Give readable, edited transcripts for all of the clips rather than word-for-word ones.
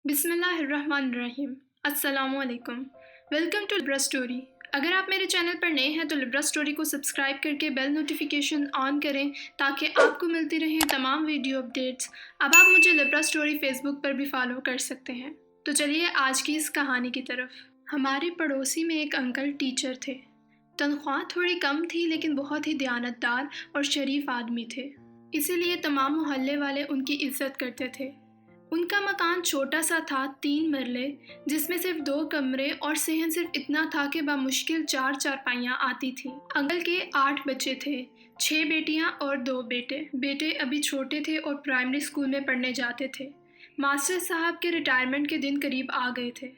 بسم اللہ الرحمن الرحیم۔ السلام علیکم، ویلکم ٹو لبرا اسٹوری۔ اگر آپ میرے چینل پر نئے ہیں تو لبرا اسٹوری کو سبسکرائب کر کے بیل نوٹیفیکیشن آن کریں تاکہ آپ کو ملتی رہیں تمام ویڈیو اپڈیٹس۔ اب آپ مجھے لبرا اسٹوری فیس بک پر بھی فالو کر سکتے ہیں۔ تو چلیے آج کی اس کہانی کی طرف۔ ہمارے پڑوسی میں ایک انکل ٹیچر تھے۔ تنخواہ تھوڑی کم تھی لیکن بہت ہی دیانتدار اور شریف آدمی تھے، اسی لیے تمام محلے والے ان کی عزت کرتے تھے۔ ان کا مکان چھوٹا سا تھا، 3 مرلے، جس میں صرف 2 کمرے اور صحن صرف اتنا تھا کہ بمشکل 4 چارپائیاں آتی تھیں۔ انکل کے 8 بچے تھے، 6 بیٹیاں اور 2 بیٹے۔ بیٹے ابھی چھوٹے تھے اور پرائمری اسکول میں پڑھنے جاتے تھے۔ ماسٹر صاحب کے ریٹائرمنٹ کے دن قریب آ گئے تھے۔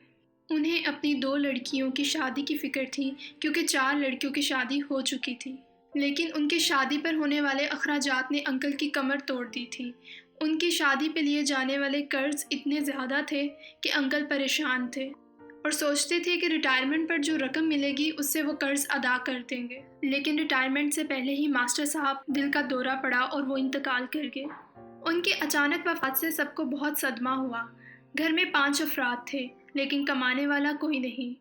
انہیں اپنی 2 لڑکیوں کی شادی کی فکر تھی کیونکہ 4 لڑکیوں کی شادی ہو چکی تھی، لیکن ان کی شادی پر ہونے والے اخراجات نے انکل کی کمر توڑ دی تھی۔ ان کی شادی پہ لیے جانے والے قرض اتنے زیادہ تھے کہ انکل پریشان تھے اور سوچتے تھے کہ ریٹائرمنٹ پر جو رقم ملے گی اس سے وہ قرض ادا کر دیں گے، لیکن ریٹائرمنٹ سے پہلے ہی ماسٹر صاحب دل کا دورہ پڑا اور وہ انتقال کر گئے۔ ان کی اچانک وفات سے سب کو بہت صدمہ ہوا۔ گھر میں 5 افراد تھے لیکن کمانے والا کوئی نہیں۔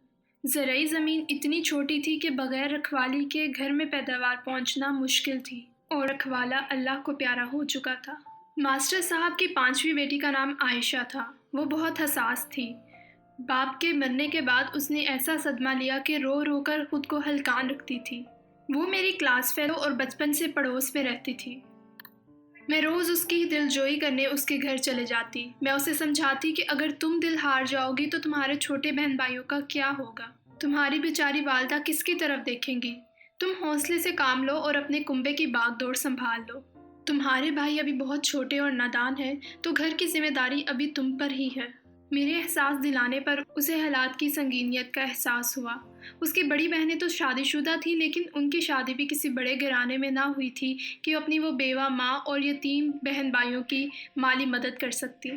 زرعی زمین اتنی چھوٹی تھی کہ بغیر رکھوالی کے گھر میں پیداوار پہنچنا مشکل تھی اور رکھوالا اللہ کو پیارا ہو چکا تھا۔ ماسٹر صاحب کی 5ویں بیٹی کا نام عائشہ تھا۔ وہ بہت حساس تھی۔ باپ کے مرنے کے بعد اس نے ایسا صدمہ لیا کہ رو رو کر خود کو ہلکان رکھتی تھی۔ وہ میری کلاس فیلو اور بچپن سے پڑوس میں رہتی تھی۔ میں روز اس کی دلجوئی کرنے اس کے گھر چلے جاتی۔ میں اسے سمجھاتی کہ اگر تم دل ہار جاؤ گی تو تمہارے چھوٹے بہن بھائیوں کا کیا ہوگا؟ تمہاری بیچاری والدہ کس کی طرف دیکھیں گی؟ تم حوصلے سے کام لو اور اپنے کنبے کی باغ دوڑ سنبھال لو۔ تمہارے بھائی ابھی بہت چھوٹے اور نادان ہیں تو گھر کی ذمہ داری ابھی تم پر ہی ہے۔ میرے احساس دلانے پر اسے حالات کی سنگینیت کا احساس ہوا۔ اس کی بڑی بہنیں تو شادی شدہ تھیں لیکن ان کی شادی بھی کسی بڑے گھرانے میں نہ ہوئی تھی کہ اپنی وہ بیوہ ماں اور یتیم بہن بھائیوں کی مالی مدد کر سکتی،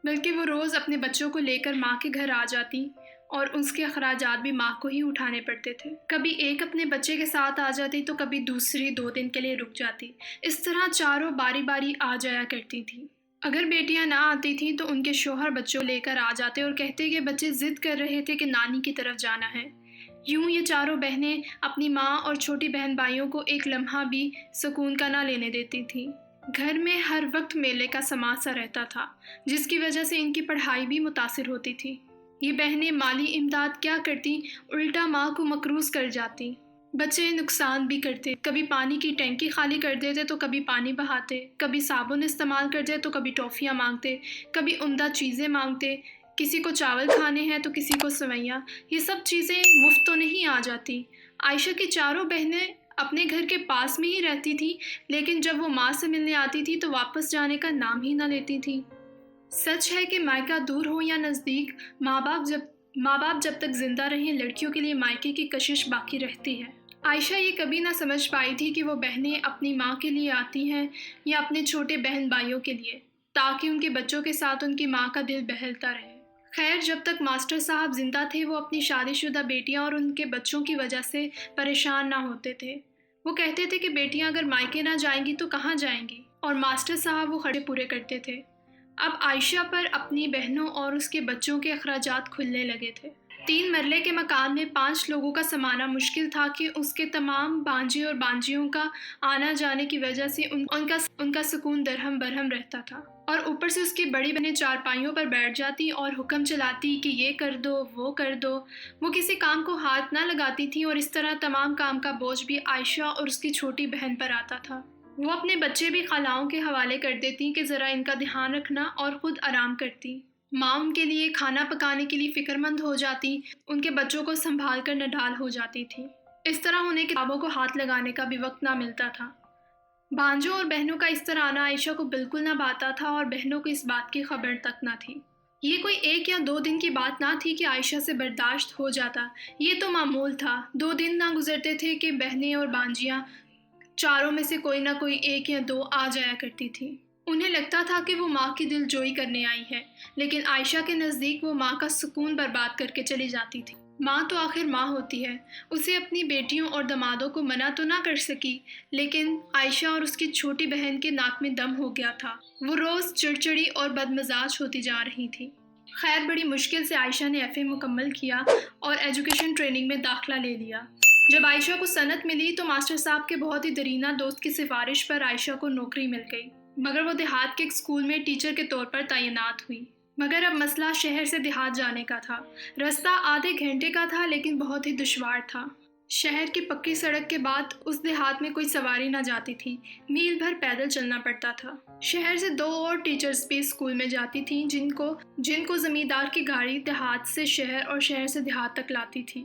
بلکہ وہ روز اپنے بچوں کو لے کر ماں کے گھر آ جاتی اور اس کے اخراجات بھی ماں کو ہی اٹھانے پڑتے تھے۔ کبھی ایک اپنے بچے کے ساتھ آ جاتی تو کبھی دوسری 2 دن کے لیے رک جاتی۔ اس طرح چاروں باری باری آ جایا کرتی تھیں۔ اگر بیٹیاں نہ آتی تھیں تو ان کے شوہر بچوں لے کر آ جاتے اور کہتے کہ بچے ضد کر رہے تھے کہ نانی کی طرف جانا ہے۔ یوں یہ چاروں بہنیں اپنی ماں اور چھوٹی بہن بھائیوں کو ایک لمحہ بھی سکون کا نہ لینے دیتی تھیں۔ گھر میں ہر وقت میلے کا سما سا رہتا تھا جس کی وجہ سے ان کی پڑھائی بھی متاثر ہوتی تھی۔ یہ بہنیں مالی امداد کیا کرتی، الٹا ماں کو مقروض کر جاتی۔ بچے نقصان بھی کرتے، کبھی پانی کی ٹینکی خالی کر دیتے تو کبھی پانی بہاتے، کبھی صابن استعمال کرتے تو کبھی ٹافیاں مانگتے، کبھی عمدہ چیزیں مانگتے، کسی کو چاول کھانے ہیں تو کسی کو سوئیاں۔ یہ سب چیزیں مفت تو نہیں آ جاتی۔ عائشہ کی چاروں بہنیں اپنے گھر کے پاس میں ہی رہتی تھیں لیکن جب وہ ماں سے ملنے آتی تھی تو واپس جانے کا نام ہی نہ لیتی تھیں۔ سچ ہے کہ مائکہ دور ہو یا نزدیک، ماں باپ جب تک زندہ رہیں لڑکیوں کے لیے مائکے کی کشش باقی رہتی ہے۔ عائشہ یہ کبھی نہ سمجھ پائی تھی کہ وہ بہنیں اپنی ماں کے لیے آتی ہیں یا اپنے چھوٹے بہن بھائیوں کے لیے، تاکہ ان کے بچوں کے ساتھ ان کی ماں کا دل بہلتا رہے۔ خیر، جب تک ماسٹر صاحب زندہ تھے وہ اپنی شادی شدہ بیٹیاں اور ان کے بچوں کی وجہ سے پریشان نہ ہوتے تھے۔ وہ کہتے تھے کہ بیٹیاں اگر مائکے نہ جائیں گی تو کہاں جائیں گی، اور ماسٹر صاحب وہ خرچے پورے کرتے تھے۔ اب عائشہ پر اپنی بہنوں اور اس کے بچوں کے اخراجات کھلنے لگے تھے۔ 3 مرلے کے مکان میں 5 لوگوں کا سمانا مشکل تھا کہ اس کے تمام بانجے اور بانجیوں کا آنا جانے کی وجہ سے ان کا سکون درہم برہم رہتا تھا، اور اوپر سے اس کی بڑی بہنیں چارپائیوں پر بیٹھ جاتی اور حکم چلاتی کہ یہ کر دو وہ کر دو۔ وہ کسی کام کو ہاتھ نہ لگاتی تھیں اور اس طرح تمام کام کا بوجھ بھی عائشہ اور اس کی چھوٹی بہن پر آتا تھا۔ وہ اپنے بچے بھی خالاؤں کے حوالے کر دیتی کہ ذرا ان کا دھیان رکھنا، اور خود آرام کرتی۔ ماں ان کے لیے کھانا پکانے کے لیے فکر مند ہو جاتی، ان کے بچوں کو سنبھال کر نڈھال ہو جاتی تھی۔ اس طرح انہیں کتابوں کو ہاتھ لگانے کا بھی وقت نہ ملتا تھا۔ بھانجوں اور بہنوں کا اس طرح آنا عائشہ کو بالکل نہ بھاتا تھا اور بہنوں کو اس بات کی خبر تک نہ تھی۔ یہ کوئی 1 یا 2 دن کی بات نہ تھی کہ عائشہ سے برداشت ہو جاتا، یہ تو معمول تھا۔ 2 دن نہ گزرتے تھے کہ بہنیں اور بانجیاں چاروں میں سے کوئی نہ کوئی 1 یا 2 آ جایا کرتی تھی۔ انہیں لگتا تھا کہ وہ ماں کی دل جوئی کرنے آئی ہے، لیکن عائشہ کے نزدیک وہ ماں کا سکون برباد کر کے چلی جاتی تھی۔ ماں تو آخر ماں ہوتی ہے، اسے اپنی بیٹیوں اور دمادوں کو منع تو نہ کر سکی، لیکن عائشہ اور اس کی چھوٹی بہن کے ناک میں دم ہو گیا تھا۔ وہ روز چڑچڑی اور بدمزاج ہوتی جا رہی تھی۔ خیر بڑی مشکل سے عائشہ نے ایف اے مکمل کیا اور ایجوکیشن ٹریننگ میں داخلہ لے لیا۔ جب عائشہ کو صنعت ملی تو ماسٹر صاحب کے بہت ہی درینہ دوست کی سفارش پر عائشہ کو نوکری مل گئی، مگر وہ دیہات کے ایک اسکول میں ٹیچر کے طور پر تعینات ہوئی۔ مگر اب مسئلہ شہر سے دیہات جانے کا تھا۔ رستہ آدھے گھنٹے کا تھا لیکن بہت ہی دشوار تھا۔ شہر کی پکی سڑک کے بعد اس دیہات میں کوئی سواری نہ جاتی تھی، میل بھر پیدل چلنا پڑتا تھا۔ شہر سے 2 اور ٹیچرز بھی اسکول میں جاتی تھیں جن کو زمیندار کی گاڑی دیہات سے شہر اور شہر سے دیہات تک لاتی تھی۔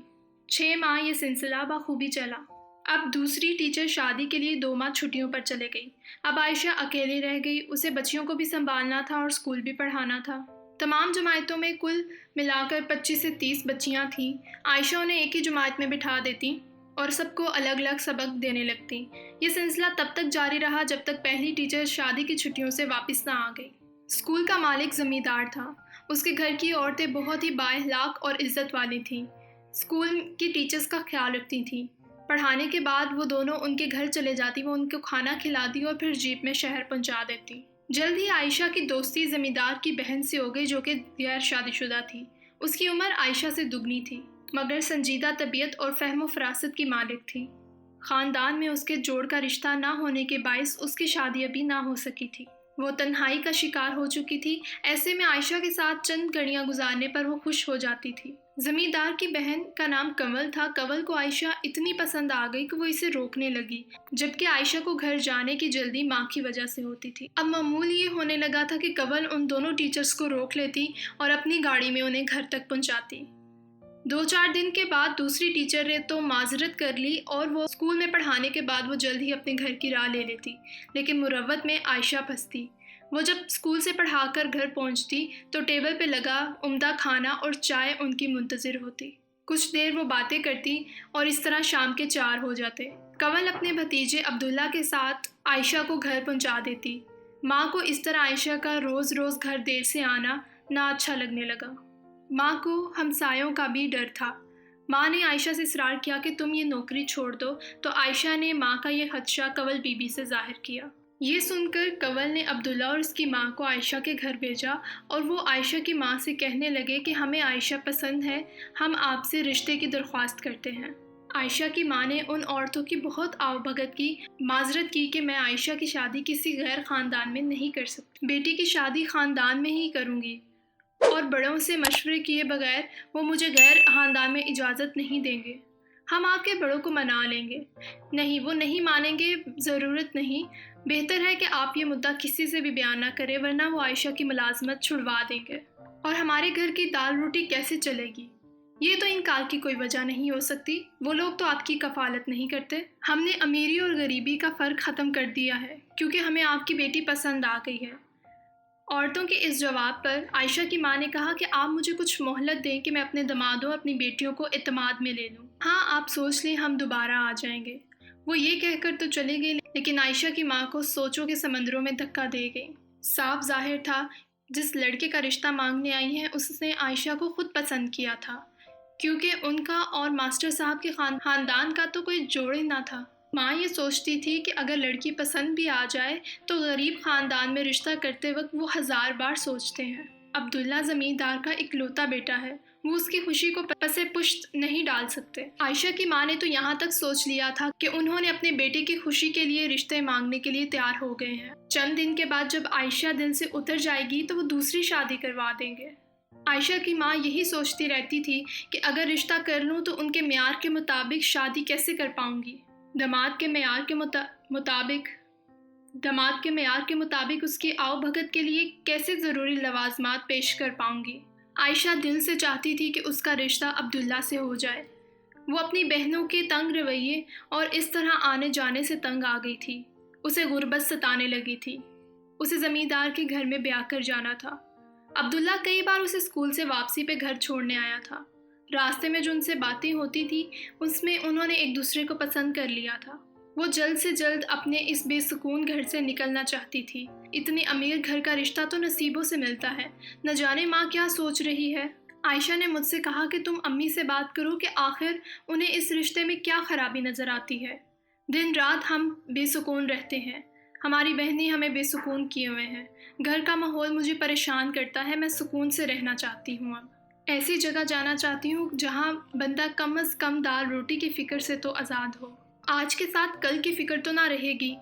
6 ماہ یہ سلسلہ بخوبی چلا۔ اب دوسری ٹیچر شادی کے لیے 2 ماہ چھٹیوں پر چلے گئی۔ اب عائشہ اکیلی رہ گئی، اسے بچیوں کو بھی سنبھالنا تھا اور اسکول بھی پڑھانا تھا۔ تمام جماعتوں میں کل ملا کر 25 سے 30 بچیاں تھیں۔ عائشہ انہیں ایک ہی جماعت میں بٹھا دیتی اور سب کو الگ الگ سبق دینے لگتی۔ یہ سلسلہ تب تک جاری رہا جب تک پہلی ٹیچر شادی کی چھٹیوں سے واپس نہ آ گئی۔ اسکول کا مالک زمیندار تھا۔ اس کے گھر کی عورتیں بہت ہی بااخلاق اور عزت والی تھیں۔ اسکول کی ٹیچرز کا خیال رکھتی تھیں۔ پڑھانے کے بعد وہ دونوں ان کے گھر چلے جاتی، وہ ان کو کھانا کھلاتی اور پھر جیپ میں شہر پہنچا دیتی۔ جلد ہی عائشہ کی دوستی زمیندار کی بہن سے ہو گئی جو کہ غیر شادی شدہ تھی۔ اس کی عمر عائشہ سے دگنی تھی، مگر سنجیدہ طبیعت اور فہم و فراست کی مالک تھی۔ خاندان میں اس کے جوڑ کا رشتہ نہ ہونے کے باعث اس کی شادی ابھی نہ ہو سکی تھی۔ وہ تنہائی کا شکار ہو چکی تھی، ایسے میں عائشہ کے ساتھ چند گھڑیاں گزارنے پر وہ خوش ہو جاتی تھی۔ زمیندار کی بہن کا نام کنول تھا۔ کنول کو عائشہ اتنی پسند آ گئی کہ وہ اسے روکنے لگی، جبکہ عائشہ کو گھر جانے کی جلدی ماں کی وجہ سے ہوتی تھی۔ اب معمول یہ ہونے لگا تھا کہ کنول ان دونوں ٹیچرز کو روک لیتی اور اپنی گاڑی میں انہیں گھر تک پہنچاتی۔ 2-4 دن کے بعد دوسری ٹیچر نے تو معذرت کر لی اور وہ اسکول میں پڑھانے کے بعد وہ جلد ہی اپنے گھر کی راہ لے لیتی، لیکن مروت میں عائشہ پھنستی۔ وہ جب اسکول سے پڑھا کر گھر پہنچتی تو ٹیبل پہ لگا عمدہ کھانا اور چائے ان کی منتظر ہوتی۔ کچھ دیر وہ باتیں کرتی اور اس طرح شام کے 4 ہو جاتے۔ کنول اپنے بھتیجے عبداللہ کے ساتھ عائشہ کو گھر پہنچا دیتی۔ ماں کو اس طرح عائشہ کا روز روز گھر دیر سے آنا نہ اچھا لگنے لگا۔ ماں کو ہمسایوں کا بھی ڈر تھا۔ ماں نے عائشہ سے اصرار کیا کہ تم یہ نوکری چھوڑ دو، تو عائشہ نے ماں کا یہ خدشہ کنول بی بی سے ظاہر کیا۔ یہ سن کر کنول نے عبداللہ اور اس کی ماں کو عائشہ کے گھر بھیجا اور وہ عائشہ کی ماں سے کہنے لگے کہ ہمیں عائشہ پسند ہے، ہم آپ سے رشتے کی درخواست کرتے ہیں۔ عائشہ کی ماں نے ان عورتوں کی بہت آؤ بھگت کی، معذرت کی کہ میں عائشہ کی شادی کسی غیر خاندان میں نہیں کر سکتی، بیٹی کی شادی خاندان میں ہی کروں گی، اور بڑوں سے مشورے کیے بغیر وہ مجھے غیر خاندان میں اجازت نہیں دیں گے۔ ہم آپ کے بڑوں کو منا لیں گے۔ نہیں، وہ نہیں مانیں گے، ضرورت نہیں، بہتر ہے کہ آپ یہ مدعا کسی سے بھی بیان نہ کریں، ورنہ وہ عائشہ کی ملازمت چھڑوا دیں گے اور ہمارے گھر کی دال روٹی کیسے چلے گی؟ یہ تو انکار کی کوئی وجہ نہیں ہو سکتی، وہ لوگ تو آپ کی کفالت نہیں کرتے۔ ہم نے امیری اور غریبی کا فرق ختم کر دیا ہے کیونکہ ہمیں آپ کی بیٹی پسند آ گئی ہے۔ عورتوں کے اس جواب پر عائشہ کی ماں نے کہا کہ آپ مجھے کچھ مہلت دیں کہ میں اپنے دمادوں اپنی بیٹیوں کو اعتماد میں لے لوں۔ ہاں، آپ سوچ لیں، ہم دوبارہ آ جائیں گے۔ وہ یہ کہہ کر تو چلی گئی لیکن عائشہ کی ماں کو سوچوں کے سمندروں میں دھکا دے گئی۔ صاف ظاہر تھا جس لڑکے کا رشتہ مانگنے آئی ہیں اس نے عائشہ کو خود پسند کیا تھا، کیونکہ ان کا اور ماسٹر صاحب کے خاندان کا تو کوئی جوڑ ہی نہ تھا۔ ماں یہ سوچتی تھی کہ اگر لڑکی پسند بھی آ جائے تو غریب خاندان میں رشتہ کرتے وقت وہ 1000 بار سوچتے ہیں۔ عبداللہ زمیندار کا اکلوتا بیٹا ہے، وہ اس کی خوشی کو پسے پشت نہیں ڈال سکتے۔ عائشہ کی ماں نے تو یہاں تک سوچ لیا تھا کہ انہوں نے اپنے بیٹے کی خوشی کے لیے رشتے مانگنے کے لیے تیار ہو گئے ہیں۔ چند دن کے بعد جب عائشہ دل سے اتر جائے گی تو وہ دوسری شادی کروا دیں گے۔ عائشہ کی ماں یہی سوچتی رہتی تھی کہ اگر رشتہ کر لوں تو ان کے معیار کے مطابق شادی کیسے کر پاؤں گی، داماد کے معیار کے مطابق اس کی آؤ بھگت کے لیے کیسے ضروری لوازمات پیش کر پاؤں گی۔ عائشہ دل سے چاہتی تھی کہ اس کا رشتہ عبداللہ سے ہو جائے۔ وہ اپنی بہنوں کے تنگ رویے اور اس طرح آنے جانے سے تنگ آ گئی تھی۔ اسے غربت ستانے لگی تھی۔ اسے زمیندار کے گھر میں بیاہ کر جانا تھا۔ عبداللہ کئی بار اسے اسکول سے واپسی پہ گھر چھوڑنے آیا تھا۔ راستے میں جو ان سے باتیں ہوتی تھی اس میں انہوں نے ایک دوسرے کو پسند کر لیا تھا۔ وہ جلد سے جلد اپنے اس بے سکون گھر سے نکلنا چاہتی تھی۔ اتنے امیر گھر کا رشتہ تو نصیبوں سے ملتا ہے، نہ جانے ماں کیا سوچ رہی ہے۔ عائشہ نے مجھ سے کہا کہ تم امی سے بات کرو کہ آخر انہیں اس رشتے میں کیا خرابی نظر آتی ہے۔ دن رات ہم بے سکون رہتے ہیں۔ ہماری بہنیں ہمیں بے سکون کیے ہوئے ہیں۔ گھر کا ماحول مجھے پریشان کرتا ہے، میں سکون سے رہنا چاہتی ہوں۔ اب ایسی جگہ جانا چاہتی ہوں جہاں بندہ کم از کم دال روٹی کی فکر سے تو آزاد ہو۔ آج کے ساتھ کل کی فکر تو نہ رہے گی۔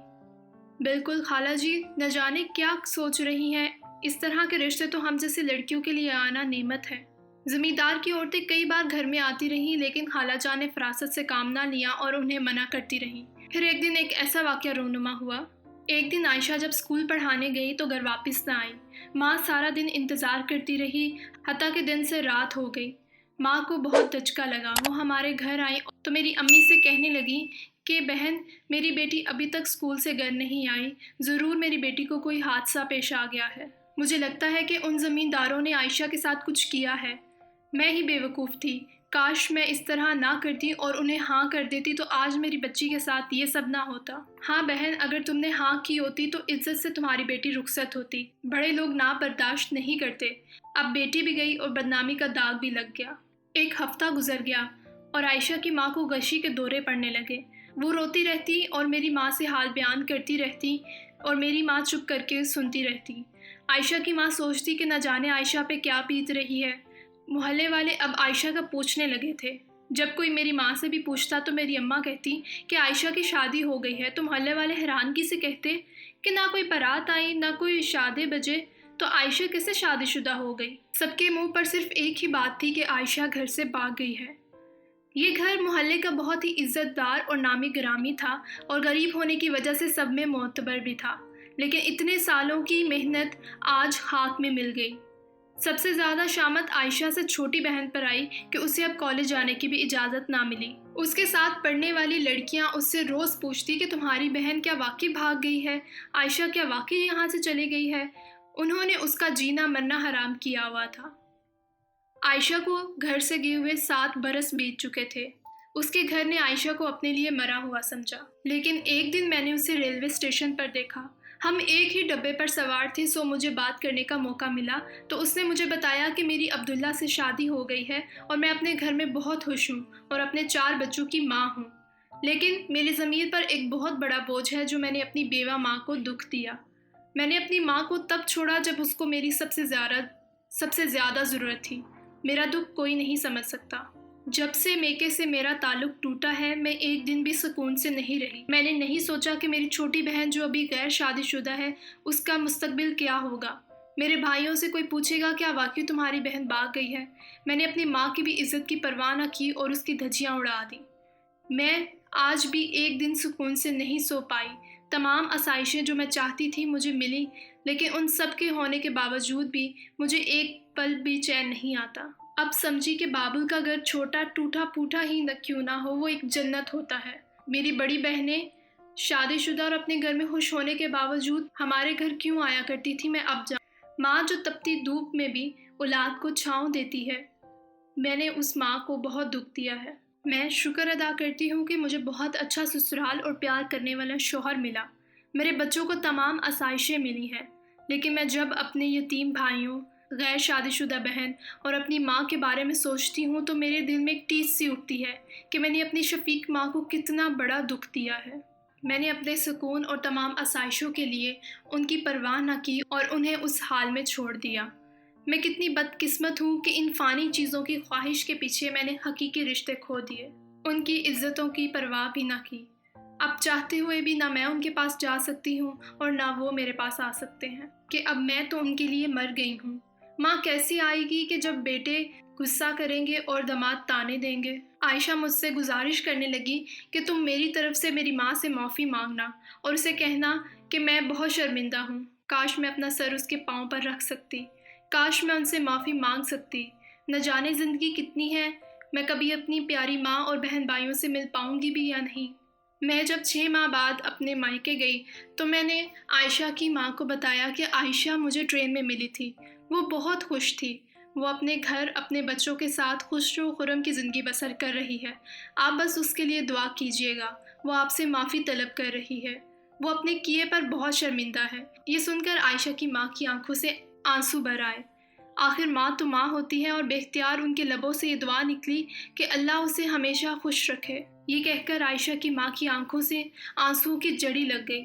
بالکل خالہ جی، نہ جانے کیا سوچ رہی ہیں۔ اس طرح کے رشتے تو ہم جیسی لڑکیوں کے لیے آنا نعمت ہے۔ زمیندار کی عورتیں کئی بار گھر میں آتی رہیں، لیکن خالہ جان نے فراست سے کام نہ لیا اور انہیں منع کرتی رہیں۔ پھر ایک دن ایک ایسا واقعہ رونما ہوا۔ ایک دن عائشہ جب اسکول پڑھانے گئی تو گھر واپس نہ آئی۔ ماں سارا دن انتظار کرتی رہی، حتیٰ کہ دن سے رات ہو گئی۔ ماں کو بہت دھچکا لگا۔ وہ ہمارے گھر آئی تو میری امی سے کہنے لگی کہ بہن، میری بیٹی ابھی تک اسکول سے گھر نہیں آئی، ضرور میری بیٹی کو کوئی حادثہ پیش آ گیا ہے۔ مجھے لگتا ہے کہ ان زمینداروں نے عائشہ کے ساتھ کچھ کیا ہے۔ میں ہی بے وقوف تھی۔ کاش میں اس طرح نہ کرتی اور انہیں ہاں کر دیتی تو آج میری بچی کے ساتھ یہ سب نہ ہوتا۔ ہاں بہن، اگر تم نے ہاں کی ہوتی تو عزت سے تمہاری بیٹی رخصت ہوتی۔ بڑے لوگ نہ برداشت نہیں کرتے۔ اب بیٹی بھی گئی اور بدنامی کا داغ بھی لگ گیا۔ ایک ہفتہ گزر گیا اور عائشہ کی ماں کو غشی کے دورے پڑنے لگے۔ وہ روتی رہتی اور میری ماں سے حال بیان کرتی رہتی اور میری ماں چپ کر کے سنتی رہتی۔ عائشہ کی ماں سوچتی کہ نہ جانے عائشہ پہ کیا بیت رہی ہے۔ محلے والے اب عائشہ کا پوچھنے لگے تھے۔ جب کوئی میری ماں سے بھی پوچھتا تو میری اماں کہتی کہ عائشہ کی شادی ہو گئی ہے، تو محلے والے حیرانگی سے کہتے کہ نہ کوئی بارات آئی نہ کوئی شادی بجے، تو عائشہ کیسے شادی شدہ ہو گئی؟ سب کے منہ پر صرف ایک ہی بات تھی کہ عائشہ گھر سے بھاگ گئی ہے۔ یہ گھر محلے کا بہت ہی عزت دار اور نامی گرامی تھا اور غریب ہونے کی وجہ سے سب میں معتبر بھی تھا، لیکن اتنے سالوں کی محنت آج خاک میں مل گئی۔ سب سے زیادہ شامت عائشہ سے چھوٹی بہن پر آئی کہ اسے اب کالج جانے کی بھی اجازت نہ ملی۔ اس کے ساتھ پڑھنے والی لڑکیاں اس سے روز پوچھتی کہ تمہاری بہن کیا واقعی بھاگ گئی ہے؟ عائشہ کیا واقعی یہاں سے چلی گئی ہے؟ انہوں نے اس کا جینا مرنا حرام کیا ہوا تھا۔ عائشہ کو گھر سے گئے ہوئے 7 برس بیت چکے تھے۔ اس کے گھر نے عائشہ کو اپنے لیے مرا ہوا سمجھا، لیکن ایک دن میں نے اسے ریلوے اسٹیشن پر دیکھا۔ ہم ایک ہی ڈبے پر سوار تھے، سو مجھے بات کرنے کا موقع ملا تو اس نے مجھے بتایا کہ میری عبداللہ سے شادی ہو گئی ہے اور میں اپنے گھر میں بہت خوش ہوں اور اپنے 4 بچوں کی ماں ہوں، لیکن میری ضمیر پر ایک بہت بڑا بوجھ ہے جو میں نے اپنی بیوہ ماں کو دکھ دیا۔ میں نے اپنی ماں کو تب چھوڑا جب اس کو میری سب سے زیادہ ضرورت تھی۔ میرا دکھ کوئی نہیں سمجھ سکتا۔ جب سے میکے سے میرا تعلق ٹوٹا ہے، میں ایک دن بھی سکون سے نہیں رہی۔ میں نے نہیں سوچا کہ میری چھوٹی بہن جو ابھی غیر شادی شدہ ہے، اس کا مستقبل کیا ہوگا۔ میرے بھائیوں سے کوئی پوچھے گا کیا واقعی تمہاری بہن بھاگ گئی ہے؟ میں نے اپنی ماں کی بھی عزت کی پرواہ نہ کی اور اس کی دھجیاں اڑا دیں۔ میں آج بھی ایک دن سکون سے نہیں سو پائی۔ تمام آسائشیں جو میں چاہتی تھی مجھے ملی، لیکن ان سب کے ہونے کے باوجود بھی مجھے ایک پل بھی چین نہیں آتا۔ اب سمجھی کہ بابل کا گھر چھوٹا ٹوٹا پھوٹا ہی کیوں نہ ہو، وہ ایک جنت ہوتا ہے۔ میری بڑی بہنیں شادی شدہ اور اپنے گھر میں خوش ہونے کے باوجود ہمارے گھر کیوں آیا کرتی تھی، میں اب جانوں۔ ماں جو تپتی دھوپ میں بھی اولاد کو چھاؤں دیتی ہے، میں نے اس ماں کو بہت دکھ دیا ہے۔ میں شکر ادا کرتی ہوں کہ مجھے بہت اچھا سسرال اور پیار کرنے والا شوہر ملا۔ میرے بچوں کو تمام آسائشیں ملی ہیں، لیکن میں جب اپنے یتیم بھائیوں، غیر شادی شدہ بہن اور اپنی ماں کے بارے میں سوچتی ہوں تو میرے دل میں ایک ٹیس سی اٹھتی ہے کہ میں نے اپنی شفیق ماں کو کتنا بڑا دکھ دیا ہے۔ میں نے اپنے سکون اور تمام آسائشوں کے لیے ان کی پرواہ نہ کی اور انہیں اس حال میں چھوڑ دیا۔ میں کتنی بدقسمت ہوں کہ ان فانی چیزوں کی خواہش کے پیچھے میں نے حقیقی رشتے کھو دیے، ان کی عزتوں کی پرواہ بھی نہ کی۔ اب چاہتے ہوئے بھی نہ میں ان کے پاس جا سکتی ہوں اور نہ وہ میرے پاس آ سکتے ہیں کہ اب میں تو ان کے لیے مر گئی ہوں۔ ماں کیسی آئے گی کہ جب بیٹے غصہ کریں گے اور داماد تانے دیں گے؟ عائشہ مجھ سے گزارش کرنے لگی کہ تم میری طرف سے میری ماں سے معافی مانگنا اور اسے کہنا کہ میں بہت شرمندہ ہوں۔ کاش میں اپنا سر اس کے پاؤں پر رکھ سکتی، کاش میں ان سے معافی مانگ سکتی۔ نہ جانے زندگی کتنی ہے، میں کبھی اپنی پیاری ماں اور بہن بھائیوں سے مل پاؤں گی بھی یا نہیں۔ میں جب 6 ماہ بعد اپنے مائکے گئی تو میں نے عائشہ کی ماں کو بتایا کہ عائشہ مجھے ٹرین میں ملی تھی۔ وہ بہت خوش تھی۔ وہ اپنے گھر اپنے بچوں کے ساتھ خوش و خرم کی زندگی بسر کر رہی ہے۔ آپ بس اس کے لیے دعا کیجیے گا۔ وہ آپ سے معافی طلب کر رہی ہے۔ وہ اپنے کیے پر بہت شرمندہ ہے۔ یہ سن کر عائشہ کی ماں کی آنکھوں سے آنسو بھر آئے۔ آخر ماں تو ماں ہوتی ہے، اور بے اختیار ان کے لبوں سے یہ دعا نکلی کہ اللہ اسے ہمیشہ خوش رکھے۔ یہ کہہ کر عائشہ کی ماں کی آنکھوں سے آنسوؤں کی جڑی لگ گئی۔